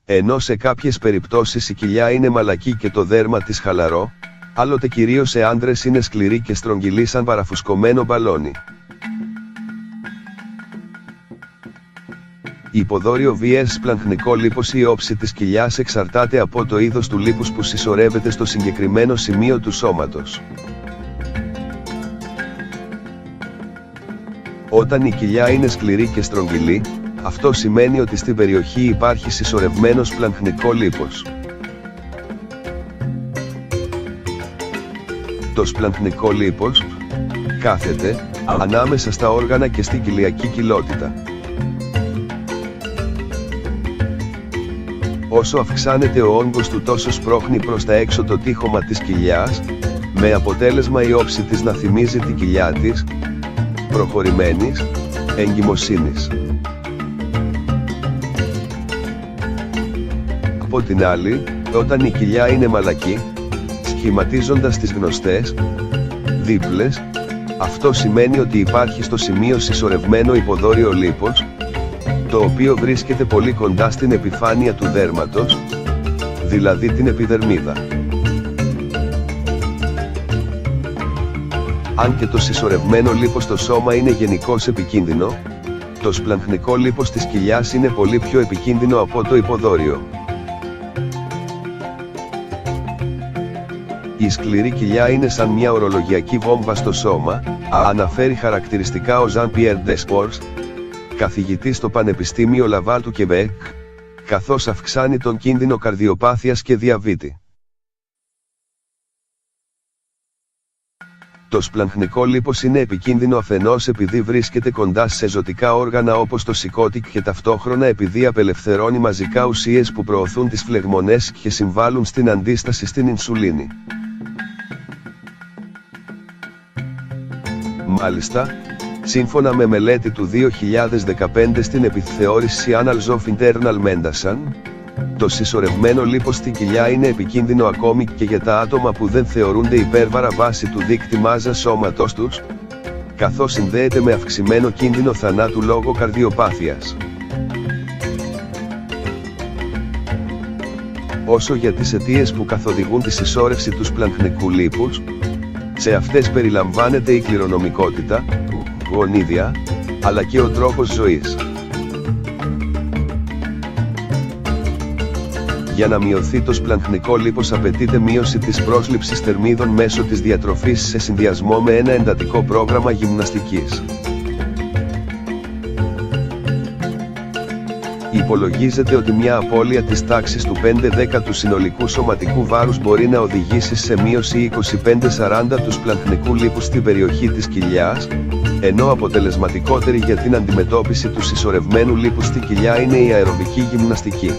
ενώ σε κάποιες περιπτώσεις η κοιλιά είναι μαλακή και το δέρμα της χαλαρό, άλλοτε κυρίως σε άντρες είναι σκληρή και στρογγυλή σαν παραφουσκωμένο μπαλόνι. Υποδόριο vs σπλαχνικό λίπος. Η όψη της κοιλιάς εξαρτάται από το είδος του λίπους που συσσωρεύεται στο συγκεκριμένο σημείο του σώματος. Όταν η κοιλιά είναι σκληρή και στρογγυλή, αυτό σημαίνει ότι στην περιοχή υπάρχει συσσωρευμένο σπλαχνικό λίπος. Το σπλαχνικό λίπος κάθεται ανάμεσα στα όργανα και στην κοιλιακή κοιλότητα. Όσο αυξάνεται ο όγκος του, τόσο σπρώχνει προς τα έξω το τείχομα της κοιλιάς, με αποτέλεσμα η όψη της να θυμίζει την κοιλιά της προχωρημένης εγκυμοσύνης. Από την άλλη, όταν η κοιλιά είναι μαλακή, σχηματίζοντας τις γνωστές δίπλες, αυτό σημαίνει ότι υπάρχει στο σημείο συσσωρευμένο υποδόριο λίπος, το οποίο βρίσκεται πολύ κοντά στην επιφάνεια του δέρματος, δηλαδή την επιδερμίδα. Αν και το συσσωρευμένο λίπος στο σώμα είναι γενικώς επικίνδυνο, το σπλαχνικό λίπος της κοιλιάς είναι πολύ πιο επικίνδυνο από το υποδόριο. Η σκληρή κοιλιά είναι σαν μια ορολογιακή βόμβα στο σώμα, αναφέρει χαρακτηριστικά ο Jean-Pierre Despours, καθηγητής στο Πανεπιστήμιο Λαβάλ του Κεμπέκ, καθώς αυξάνει τον κίνδυνο καρδιοπάθειας και διαβήτη. Το σπλαχνικό λίπος είναι επικίνδυνο αφενός επειδή βρίσκεται κοντά σε ζωτικά όργανα όπως το σηκώτικ και ταυτόχρονα επειδή απελευθερώνει μαζικά ουσίες που προωθούν τις φλεγμονές και συμβάλλουν στην αντίσταση στην ινσουλίνη. Μάλιστα, σύμφωνα με μελέτη του 2015 στην επιθεώρηση Annals of Internal Medicine, το συσσωρευμένο λίπος στην κοιλιά είναι επικίνδυνο ακόμη και για τα άτομα που δεν θεωρούνται υπέρβαρα βάσει του δείκτη μάζας σώματός τους, καθώς συνδέεται με αυξημένο κίνδυνο θανάτου λόγω καρδιοπάθειας. Όσο για τις αιτίες που καθοδηγούν τη συσσόρευση του σπλαχνικού λίπους, σε αυτές περιλαμβάνεται η κληρονομικότητα, γονίδια, αλλά και ο τρόπος ζωής. Για να μειωθεί το σπλαχνικό λίπος απαιτείται μείωση της πρόσληψης θερμίδων μέσω της διατροφής σε συνδυασμό με ένα εντατικό πρόγραμμα γυμναστικής. Υπολογίζεται ότι μια απώλεια της τάξης του 5-10 του συνολικού σωματικού βάρους μπορεί να οδηγήσει σε μείωση 25-40 του σπλαχνικού λίπους στην περιοχή της κοιλιάς, ενώ αποτελεσματικότερη για την αντιμετώπιση του συσσωρευμένου λίπους στη κοιλιά είναι η αεροβική γυμναστική.